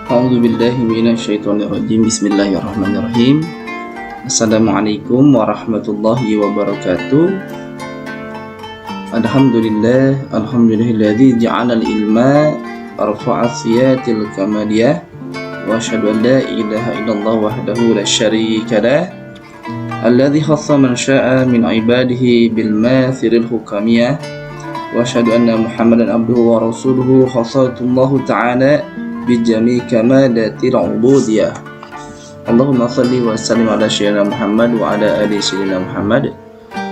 A'udzu billahi minasyaitonir rajim. Bismillahirrahmanirrahim. Assalamualaikum warahmatullahi wabarakatuh. Alhamdulillahilladzi ja'ala al-ilma arfa'a siyatil kamaliyah wa asyhadu an la ilaha illallah wahdahu la syarika lah alladzi khassa man syaa'a min ibadihi bil mathiril hukamiyah wa asyhadu anna Muhammadan abduhu wa rasuluhu khassatullahu ta'ala bijami kamalatil ubudiyah. Allahumma salli wa sallim ala sayyidina Muhammad wa ala ali sayyidina Muhammad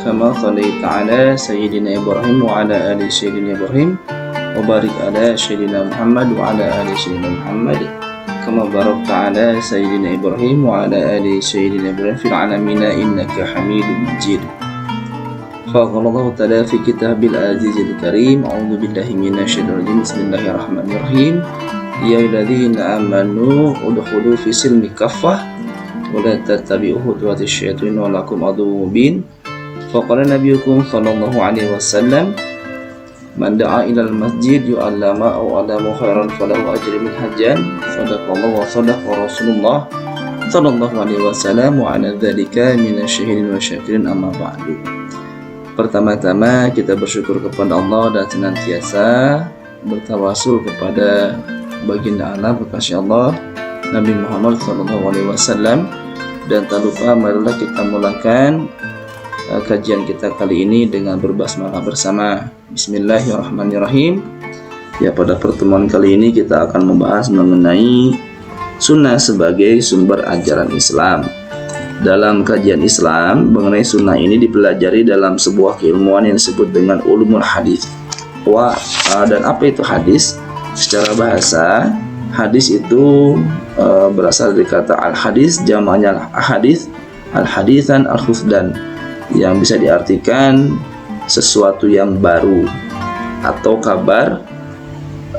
kama shallaita ala sayyidina Ibrahim wa ala ali sayyidina Ibrahim wa barik ala sayyidina Muhammad wa ala ali sayyidina Muhammad kama barakta ala sayyidina Ibrahim wa ala ali sayyidina Ibrahim fil alamin innaka Hamidum Majid. Qala Allah ta'ala fi kitabil azizil karim. A'udzu billahi minasyaitonir rajim. Bismillahirrahmanirrahim. Ya ayyuhalladzina amanu udkhulu fi silmi kaffah wa la tattabi'u khutuwatis syaitan wa lakum aduwwun mubin. Faqala nabiyukum sallallahu alaihi wasallam man da'a ilal masjid yu'allama aw alama khairan falahu ajrun min hajjan. Sadaqallahu wa sadaqa rasulullah sallallahu alaihi wasallam wa ala dzalika minasyahidin wa syakirin amma ba'du. Pertama-tama kita bersyukur kepada Allah dan senantiasa bertawasul kepada baginda Allah kekasih Allah Nabi Muhammad SAW, dan tak lupa marilah kita mulakan kajian kita kali ini dengan berbasmalah bersama. Bismillahirrahmanirrahim. Ya, pada pertemuan kali ini kita akan membahas mengenai sunnah sebagai sumber ajaran Islam. Dalam kajian Islam mengenai sunnah ini dipelajari dalam sebuah keilmuan yang disebut dengan ulumul hadis. Dan apa itu hadis? Secara bahasa, hadis itu berasal dari kata al-hadis, jamaknya al-hadis, al-hadisan, al-khusdan, yang bisa diartikan sesuatu yang baru atau kabar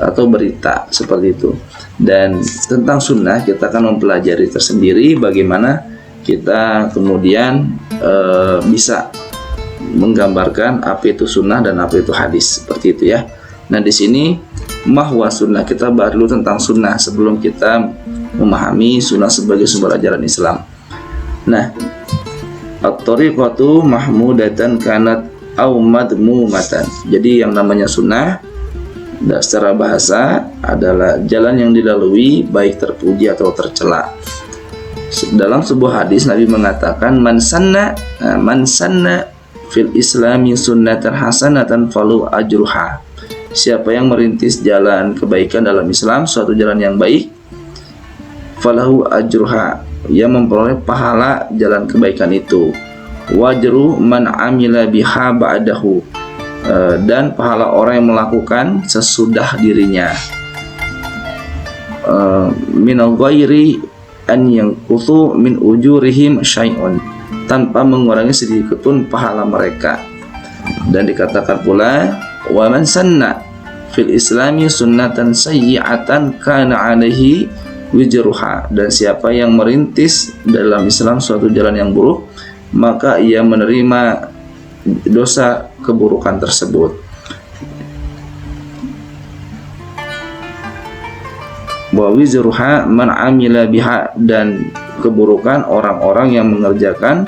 atau berita, seperti itu. Dan tentang sunnah kita akan mempelajari tersendiri bagaimana kita kemudian bisa menggambarkan apa itu sunnah dan apa itu hadis, seperti itu ya. Nah, di sini mahwa sunnah, kita bahas dulu tentang sunnah sebelum kita memahami sunnah sebagai sumber ajaran Islam. Nah, at-tariqatu mahmudatan kanat aw madmumatan. Jadi yang namanya sunnah secara bahasa adalah jalan yang dilalui baik terpuji atau tercela. Dalam sebuah hadis Nabi mengatakan man sanna fil islami sunnatan hasanatan falu ajruha. Siapa yang merintis jalan kebaikan dalam Islam, suatu jalan yang baik, falahu ajruha, ia memperoleh pahala jalan kebaikan itu. Wajru man amila biha ba'dahu, dan pahala orang yang melakukan sesudah dirinya. Minal ghairi an yanquthu min ujurihim syai'un, tanpa mengurangi sedikit pun pahala mereka. Dan dikatakan pula wa man sanna fil islami sunnatan sayyi'atan kana alaihi wijruha, dan siapa yang merintis dalam Islam suatu jalan yang buruk, maka ia menerima dosa keburukan tersebut. Wa wizruha man amila biha, dan keburukan orang-orang yang mengerjakan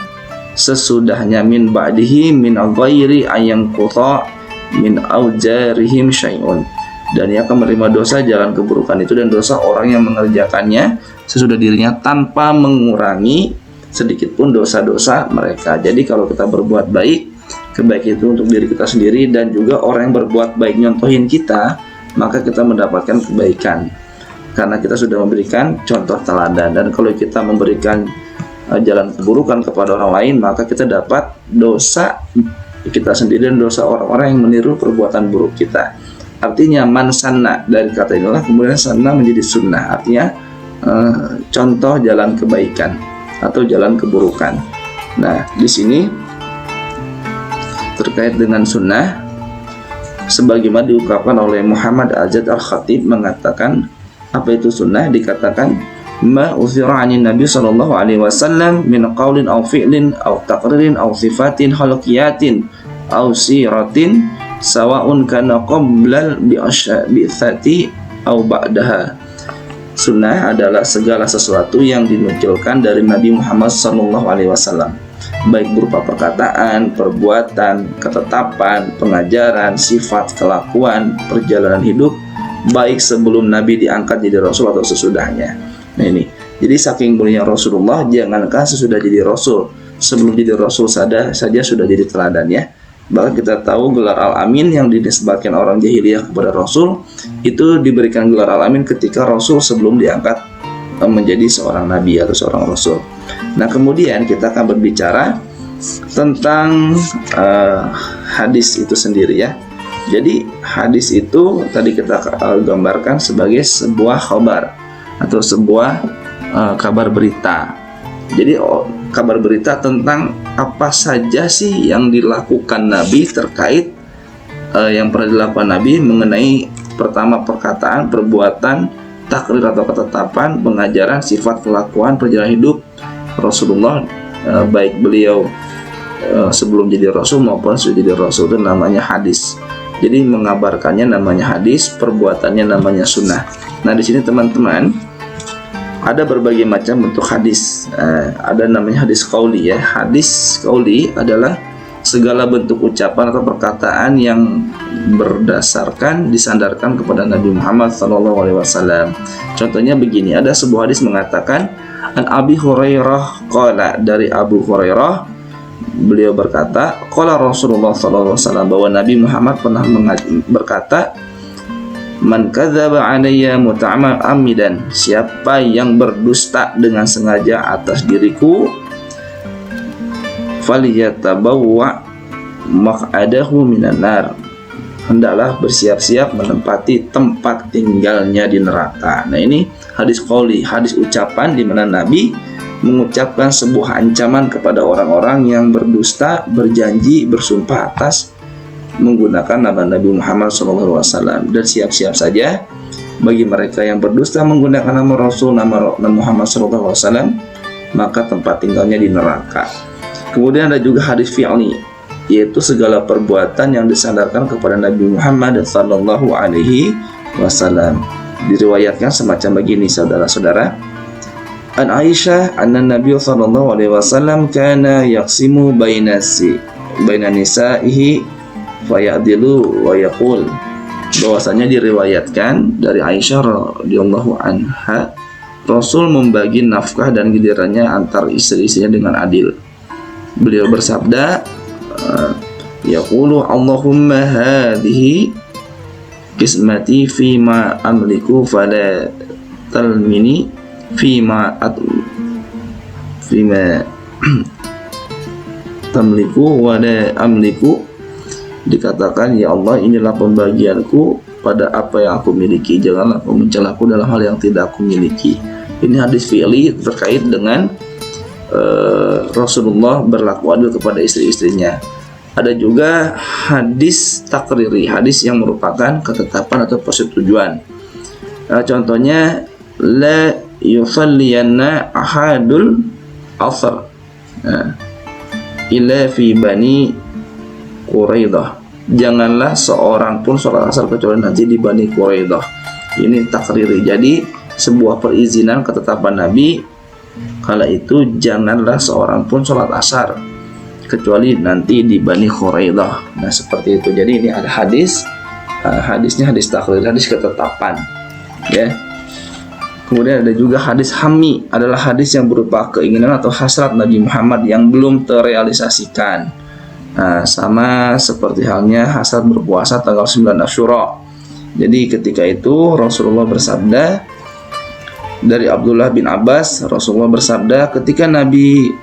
sesudahnya min ba'dihi min ghairi ayang qata min aujarihim syai'un, dan ia akan menerima dosa jalan keburukan itu dan dosa orang yang mengerjakannya sesudah dirinya tanpa mengurangi sedikit pun dosa-dosa mereka. Jadi kalau kita berbuat baik, kebaikan itu untuk diri kita sendiri, dan juga orang yang berbuat baik nyontohin kita, maka kita mendapatkan kebaikan karena kita sudah memberikan contoh teladan. Dan kalau kita memberikan jalan keburukan kepada orang lain, maka kita dapat dosa kita sendiri dan dosa orang-orang yang meniru perbuatan buruk kita. Artinya man sanna, dari kata inilah kemudian sanna menjadi sunnah, artinya contoh jalan kebaikan atau jalan keburukan. Nah, di sini terkait dengan sunnah, sebagaimana diungkapkan oleh Muhammad Ajad Al-Khatib mengatakan, apa itu sunnah? Dikatakan ma uthira 'anil nabi sallallahu alaihi wasallam min qaulin aw fi'lin aw taqririn aw sifatin khalqiyatin aw siratin sawa'un kana qablal bi'asyati aw ba'daha. Sunnah adalah segala sesuatu yang dinukilkan dari Nabi Muhammad SAW, baik berupa perkataan, perbuatan, ketetapan, pengajaran, sifat, kelakuan, perjalanan hidup, baik sebelum Nabi diangkat jadi Rasul atau sesudahnya. Nah ini, jadi saking mulia Rasulullah, jangankan sesudah jadi Rasul, sebelum jadi Rasul saja sudah jadi teladan ya. Bahkan kita tahu gelar Al-Amin yang dinisbatkan orang jahiliyah kepada Rasul itu diberikan gelar Al-Amin ketika Rasul sebelum diangkat menjadi seorang Nabi atau seorang Rasul. Nah kemudian kita akan berbicara tentang hadis itu sendiri ya. Jadi hadis itu tadi kita gambarkan sebagai sebuah khabar atau sebuah kabar berita. Jadi kabar berita tentang apa saja sih yang dilakukan Nabi terkait yang pernah dilakukan Nabi mengenai pertama perkataan, perbuatan, takrir atau ketetapan, pengajaran, sifat, kelakuan, perjalanan hidup Rasulullah, baik beliau sebelum jadi Rasul maupun sudah jadi Rasul, itu namanya hadis. Jadi mengabarkannya namanya hadis, perbuatannya namanya sunnah. Nah di sini teman-teman ada berbagai macam bentuk hadis. Ada namanya hadis qauli ya. Hadis qauli adalah segala bentuk ucapan atau perkataan yang berdasarkan disandarkan kepada Nabi Muhammad SAW. Contohnya begini, ada sebuah hadis mengatakan an Abi Hurairah qala, dari Abu Hurairah beliau berkata, qala Rasulullah SAW, bahwa Nabi Muhammad pernah berkata, man kadzaba alayya muta'ammidan, siapa yang berdusta dengan sengaja atas diriku, falyatabawwa maq'adahu minan nar, hendaklah bersiap-siap menempati tempat tinggalnya di neraka. Nah ini hadis qauli, hadis ucapan di mana Nabi mengucapkan sebuah ancaman kepada orang-orang yang berdusta, berjanji, bersumpah atas menggunakan nama Nabi Muhammad SAW. Dan siap-siap saja bagi mereka yang berdusta menggunakan nama Rasul, nama Muhammad SAW, maka tempat tinggalnya di neraka. Kemudian ada juga hadis fi'li, yaitu segala perbuatan yang disandarkan kepada Nabi Muhammad SAW. Diriwayatkan semacam begini saudara-saudara. An Aisyah anna Nabi SAW kana yaqsimu baina nisaihi fayadilu wa yaqul, bahwasanya diriwayatkan dari Aisyah radhiyallahu anha, Rasul membagi nafkah dan gilirannya antar istri-istrinya dengan adil. Beliau bersabda, yaqulu Allahumma hadhihi qismati fima amliku fala talmini fima tamliku wa la amliku. Dikatakan, ya Allah, inilah pembagianku pada apa yang aku miliki, janganlah kau mencelaku dalam hal yang tidak aku miliki. Ini hadis fi'li terkait dengan Rasulullah berlaku adil kepada istri-istrinya. Ada juga hadis takriri, hadis yang merupakan ketetapan atau persetujuan. Contohnya, la yusalliyanna ahadul asr illa fi bani Quraidah, janganlah seorang pun sholat asar kecuali nanti di Bani Quraidah. Ini takriri, jadi sebuah perizinan ketetapan Nabi kala itu janganlah seorang pun sholat asar kecuali nanti di Bani Quraidah. Nah seperti itu. Jadi ini ada hadis, hadisnya hadis takriri, hadis ketetapan ya. Kemudian ada juga hadis hammi, adalah hadis yang berupa keinginan atau hasrat Nabi Muhammad yang belum terrealisasikan. Nah, sama seperti halnya hasrat berpuasa tanggal 9 Asyura. Jadi ketika itu Rasulullah bersabda, dari Abdullah bin Abbas, Rasulullah bersabda, ketika Nabi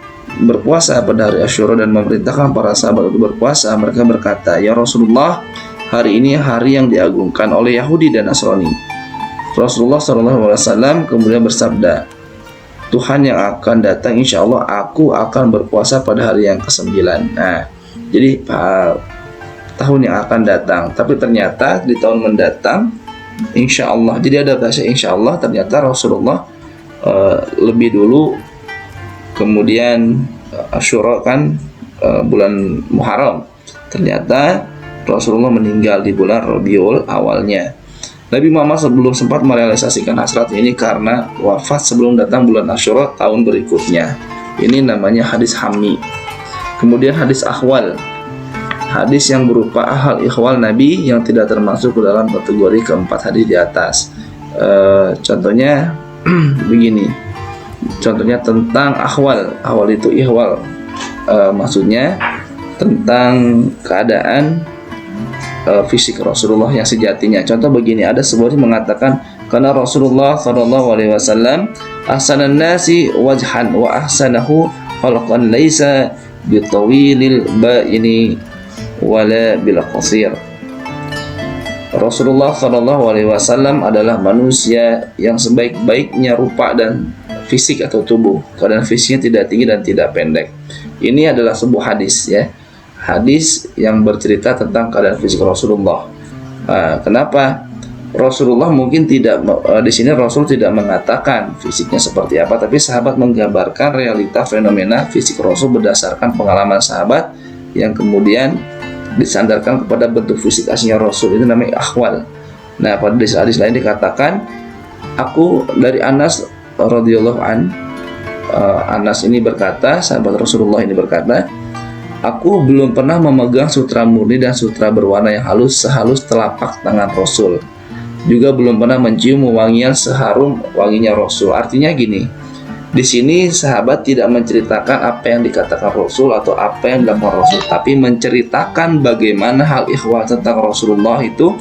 berpuasa pada hari Asyura dan memerintahkan para sahabat untuk berpuasa, mereka berkata, ya Rasulullah, hari ini hari yang diagungkan oleh Yahudi dan Nasrani. Rasulullah SAW kemudian bersabda, Tuhan yang akan datang, insya Allah aku akan berpuasa pada hari yang ke-9. Nah, jadi tahun yang akan datang, tapi ternyata di tahun mendatang insya Allah, jadi ada bahasa insya Allah, ternyata Rasulullah lebih dulu, kemudian Asyura kan bulan Muharram, ternyata Rasulullah meninggal di bulan Rabiul awalnya. Nabi Muhammad sebelum sempat merealisasikan hasrat ini karena wafat sebelum datang bulan Asyura tahun berikutnya. Ini namanya hadis hammi. Kemudian hadis ahwal, hadis yang berupa ahal ikhwal Nabi yang tidak termasuk ke dalam kategori keempat hadis di atas. Contohnya begini. Contohnya tentang ahwal. Ahwal itu ihwal. Maksudnya tentang keadaan fisik Rasulullah yang sejatinya. Contoh begini, ada sebuah yang mengatakan karena Rasulullah sallallahu alaihi wasallam ahsanan nasi wajhan wa ahsanahu khalqan laisa bitawilil ba'ini wala bil qasir. Rasulullah sallallahu alaihi wasallam adalah manusia yang sebaik-baiknya rupa dan fisik atau tubuh. Keadaan fisiknya tidak tinggi dan tidak pendek. Ini adalah sebuah hadis ya. Hadis yang bercerita tentang keadaan fisik Rasulullah. Kenapa? Rasulullah mungkin tidak di sini Rasul tidak mengatakan fisiknya seperti apa, tapi sahabat menggambarkan realita fenomena fisik Rasul berdasarkan pengalaman sahabat yang kemudian disandarkan kepada bentuk fisik aslinya Rasul. Itu namanya ahwal. Nah, pada hadis lain dikatakan, aku dari Anas radhiyallahu an, Anas ini berkata, sahabat Rasulullah ini berkata, aku belum pernah memegang sutra murni dan sutra berwarna yang halus sehalus telapak tangan Rasul. Juga belum pernah mencium wangian seharum wanginya Rasul. Artinya gini, di sini sahabat tidak menceritakan apa yang dikatakan Rasul atau apa yang dilakukan Rasul, tapi menceritakan bagaimana hal ikhwal tentang Rasulullah itu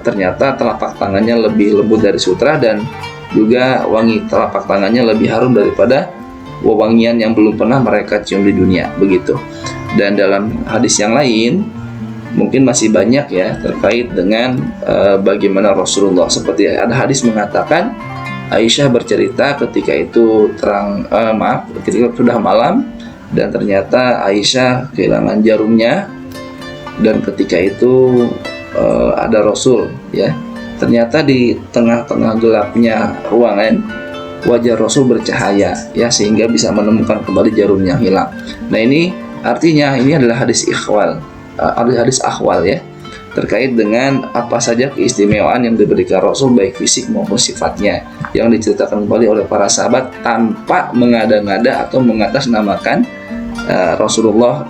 ternyata telapak tangannya lebih lembut dari sutra dan juga wangi telapak tangannya lebih harum daripada wewangian yang belum pernah mereka cium di dunia, begitu. Dan dalam hadis yang lain mungkin masih banyak ya terkait dengan bagaimana Rasulullah. Seperti ada hadis mengatakan Aisyah bercerita ketika itu ketika sudah malam dan ternyata Aisyah kehilangan jarumnya, dan ketika itu ada Rasul ya. Ternyata di tengah-tengah gelapnya ruangan wajah Rasul bercahaya ya, sehingga bisa menemukan kembali jarumnya hilang. Nah, ini artinya ini adalah hadis ikhwal, hadis ahwal ya, terkait dengan apa saja keistimewaan yang diberikan Rasul baik fisik maupun sifatnya yang diceritakan kembali oleh para sahabat tanpa mengada-ngada atau mengatasnamakan Rasulullah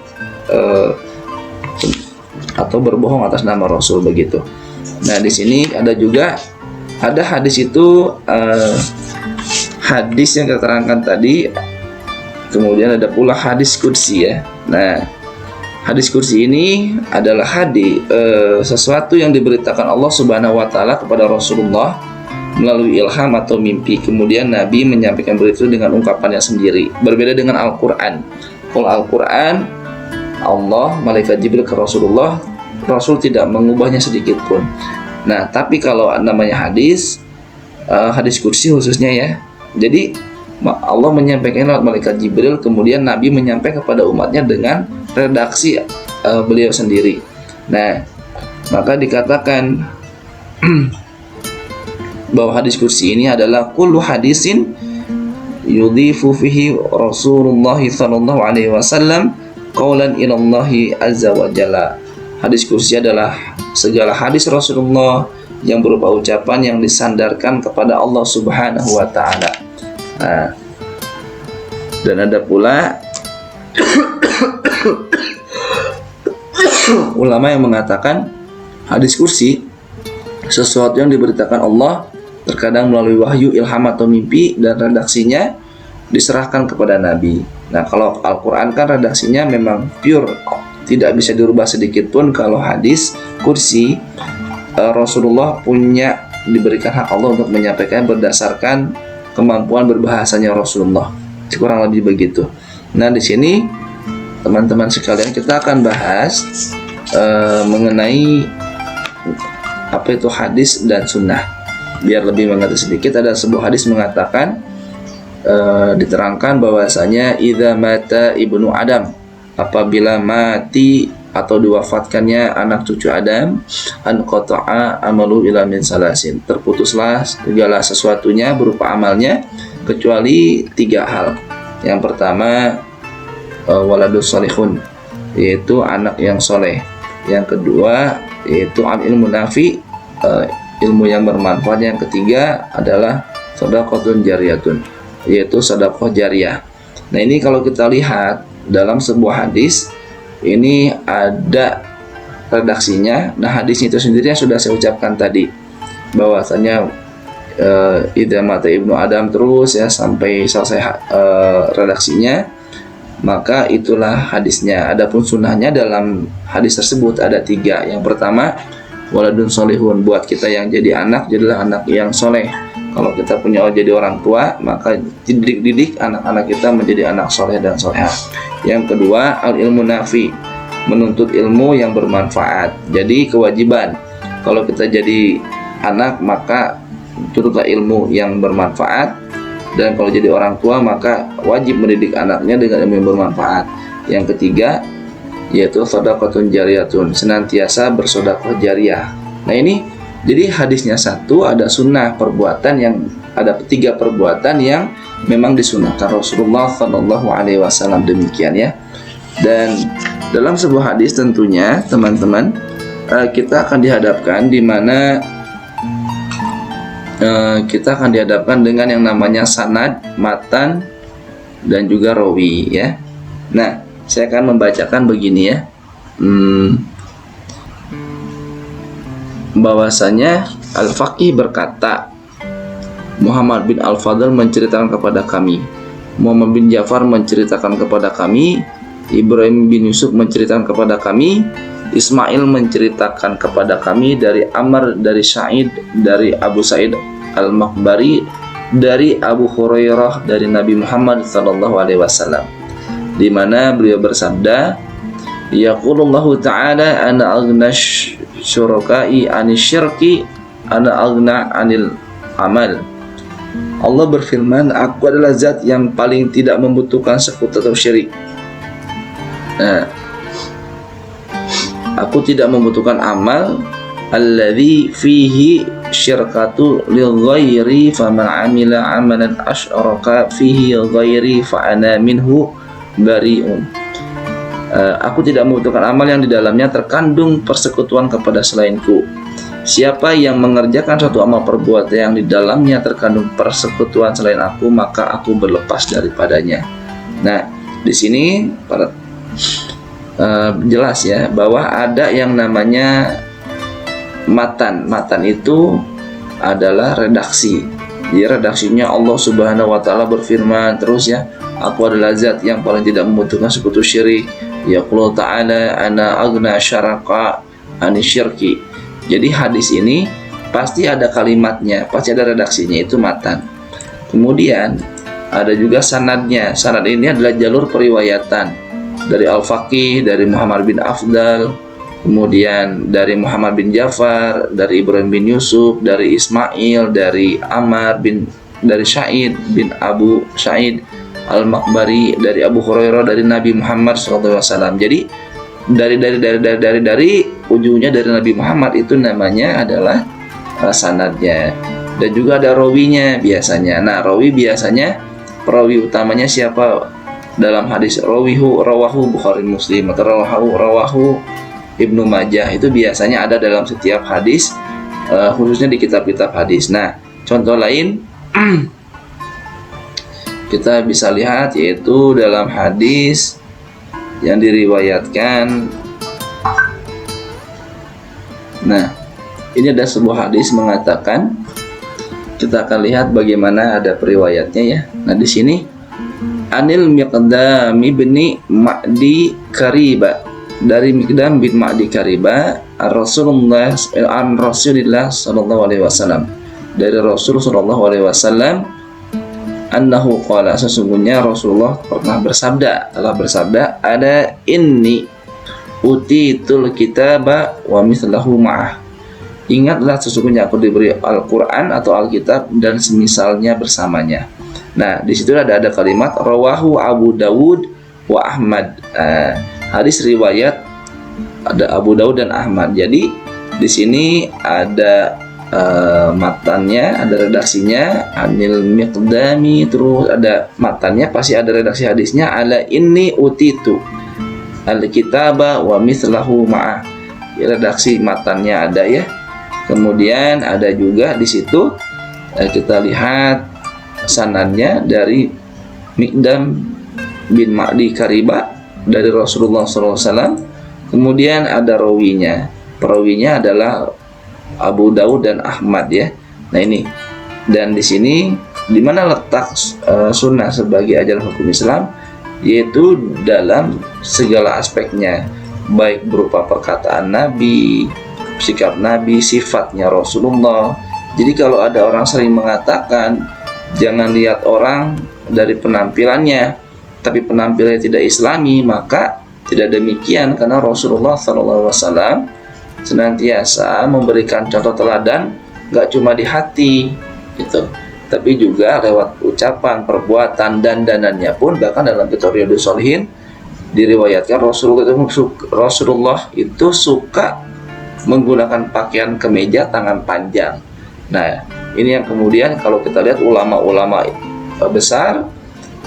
atau berbohong atas nama Rasul, begitu. Nah, di sini ada juga hadis itu hadis yang kita terangkan tadi. Kemudian ada pula hadis kursi ya. Nah, hadis kursi ini adalah sesuatu yang diberitakan Allah Subhanahu wa taala kepada Rasulullah melalui ilham atau mimpi. Kemudian Nabi menyampaikan berita dengan ungkapannya sendiri. Berbeda dengan Al-Qur'an. Kalau Al-Qur'an Allah, malaikat Jibril ke Rasulullah, Rasul tidak mengubahnya sedikit pun. Nah, tapi kalau namanya hadis kursi khususnya ya. Jadi Allah menyampaikan lewat malaikat Jibril, kemudian Nabi menyampaikan kepada umatnya dengan redaksi beliau sendiri. Nah, maka dikatakan bahwa hadis kursi ini adalah kullu hadisin yudhifu fihi Rasulullah sallallahu alaihi wasallam qaulan ila Allah azza wa jalla. Hadis kursi adalah segala hadis Rasulullah yang berupa ucapan yang disandarkan kepada Allah Subhanahu wa taala. Nah, dan ada pula ulama yang mengatakan hadis kursi sesuatu yang diberitakan Allah, terkadang melalui wahyu, ilham atau mimpi, dan redaksinya diserahkan kepada Nabi. Nah, kalau Al-Quran kan redaksinya memang pure, tidak bisa dirubah sedikit pun. Kalau hadis kursi Rasulullah diberikan hak Allah untuk menyampaikan berdasarkan kemampuan berbahasanya Rasulullah. Kurang lebih begitu. Nah, di sini teman-teman sekalian kita akan bahas mengenai apa itu hadis dan sunnah. Biar lebih mengerti sedikit, ada sebuah hadis mengatakan diterangkan bahwasanya idza mata ibnu Adam, apabila mati atau diwafatkannya anak cucu Adam, anqata'a amalu ila min salasin, terputuslah segala sesuatunya berupa amalnya kecuali 3 hal. Yang pertama waladus solihun, yaitu anak yang soleh. Yang kedua yaitu ilmu nafi, ilmu yang bermanfaat. Yang ketiga adalah shadaqatun jariyatun, yaitu sedekah jariyah. Nah, ini kalau kita lihat dalam sebuah hadis, ini ada redaksinya. Nah, hadis itu sendiri yang sudah saya ucapkan tadi, bahwasanya idza mata ibnu Adam terus ya sampai selesai redaksinya, maka itulah hadisnya. Adapun sunnahnya dalam hadis tersebut ada 3. Yang pertama, waladun solihun, buat kita yang jadi anak, jadilah anak yang soleh. Kalau kita punya jadi orang tua, maka didik anak-anak kita menjadi anak soleh dan solehah. Yang kedua, al ilmu nafi, menuntut ilmu yang bermanfaat. Jadi kewajiban kalau kita jadi anak, maka tuntutlah ilmu yang bermanfaat. Dan kalau jadi orang tua, maka wajib mendidik anaknya dengan ilmu yang bermanfaat. Yang ketiga, yaitu shadaqatun jariyatun, senantiasa bersedekah jariyah. Nah, ini jadi hadisnya satu, ada sunnah perbuatan yang ada 3 perbuatan yang memang disunahkan Rasulullah Shallallahu Alaihi Wasallam, demikian ya. Dan dalam sebuah hadis tentunya teman-teman, kita akan dihadapkan di mana kita akan dihadapkan dengan yang namanya sanad, matan, dan juga rawi ya. Nah, saya akan membacakan begini ya. Bahwasanya Al-Faqih berkata, Muhammad bin Al-Fadl menceritakan kepada kami, Muhammad bin Ja'far menceritakan kepada kami, Ibrahim bin Yusuf menceritakan kepada kami, Ismail menceritakan kepada kami dari Amr, dari Sa'id, dari Abu Sa'id Al-Makhbari, dari Abu Hurairah, dari Nabi Muhammad SAW, di mana beliau bersabda, yaqulullahu ta'ala ana aghna syuraka'i anis syirki ana aghna anil amal. Allah berfirman, aku adalah zat yang paling tidak membutuhkan sekutu atau syirik. Nah, aku tidak membutuhkan amal. Alladzi fihi syirkatu li ghairi faman amila amalan asyraka fihi ghairi fa ana minhu bari'un. Aku tidak membutuhkan amal yang di dalamnya terkandung persekutuan kepada selainku. Siapa yang mengerjakan suatu amal perbuatan yang di dalamnya terkandung persekutuan selain aku, maka aku berlepas daripadanya. Nah, di sini jelas ya bahwa ada yang namanya matan. Matan itu adalah redaksi. Jadi redaksinya Allah Subhanahu wa taala berfirman terus ya, aku adalah zat yang paling tidak membutuhkan sekutu syirik. Yaqulu ta'ala ana aghna syaraka anisyirki. Jadi hadis ini pasti ada kalimatnya, pasti ada redaksinya, itu matan. Kemudian ada juga sanadnya. Sanad ini adalah jalur periwayatan dari Al-Faqih, dari Muhammad bin Afdal, kemudian dari Muhammad bin Ja'far, dari Ibrahim bin Yusuf, dari Ismail, dari Ammar bin, dari Sa'id bin Abu Sa'id Al-Makhbari, dari Abu Hurairah, dari Nabi Muhammad SAW. Jadi dari ujungnya dari Nabi Muhammad, itu namanya adalah sanadnya. Dan juga ada rawinya biasanya. Nah, rawi biasanya perawi utamanya siapa dalam hadis? Rawahu Bukhari Muslim atau rawahu Ibnu Majah. Itu biasanya ada dalam setiap hadis, khususnya di kitab-kitab hadis. Nah, contoh lain kita bisa lihat yaitu dalam hadis yang diriwayatkan. Nah, ini ada sebuah hadis mengatakan, kita akan lihat bagaimana ada periwayatnya ya. Nah, di sini Anil Miqdam bin Ma'di Kariba, dari Miqdam bin Ma'di Kariba, Rasulullah sallallahu alaihi wasallam, dari Rasul sallallahu alaihi wasallam, annahu qala, sesungguhnya Rasulullah pernah bersabda, telah bersabda, ada inni utitul kitaba wa mislahu ma'ah. Ingatlah sesungguhnya aku diberi Al-Quran atau Alkitab dan semisalnya bersamanya. Nah, di situ ada kalimat rawahu Abu Dawud wa Ahmad. Hadis riwayat ada Abu Dawud dan Ahmad. Jadi di sini ada matannya, ada redaksinya Anil Miqdami, terus ada matannya, pasti ada redaksi hadisnya ala inni utitu al-kitaba wa mislahu ma'ah. Redaksi matannya ada ya. Kemudian ada juga di situ kita lihat sanadnya dari Miqdam bin Ma'di Kariba dari Rasulullah SAW. Kemudian ada rawinya, perawinya adalah Abu Daud dan Ahmad ya. Nah ini, dan di sini di mana letak sunnah sebagai ajaran hukum Islam, yaitu dalam segala aspeknya, baik berupa perkataan Nabi, sikap Nabi, sifatnya Rasulullah. Jadi kalau ada orang sering mengatakan jangan lihat orang dari penampilannya, tapi penampilannya tidak Islami, maka tidak demikian, karena Rasulullah SAW senantiasa memberikan contoh teladan, gak cuma di hati gitu, tapi juga lewat ucapan, perbuatan, dan dandanannya pun. Bahkan dalam kitab Riyadhus Shalihin diriwayatkan Rasulullah itu suka menggunakan pakaian kemeja tangan panjang. Nah ini yang kemudian kalau kita lihat ulama-ulama besar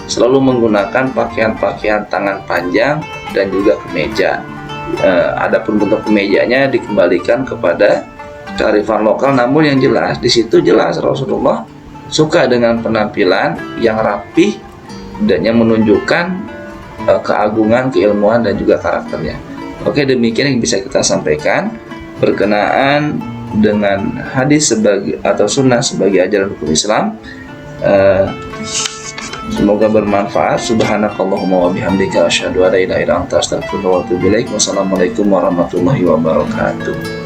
selalu menggunakan pakaian-pakaian tangan panjang dan juga kemeja. Adapun bentuk kemejanya dikembalikan kepada kearifan lokal, namun yang jelas di situ jelas Rasulullah suka dengan penampilan yang rapih dan yang menunjukkan keagungan, keilmuan, dan juga karakternya. Oke, demikian yang bisa kita sampaikan berkenaan dengan hadis sebagai atau sunnah sebagai ajaran hukum Islam. Semoga bermanfaat. Subhanakallahumma wa bihamdika asyhadu an la ilaha illa anta astaghfiruka wa atubu ilaik. Wassalamualaikum warahmatullahi wabarakatuh.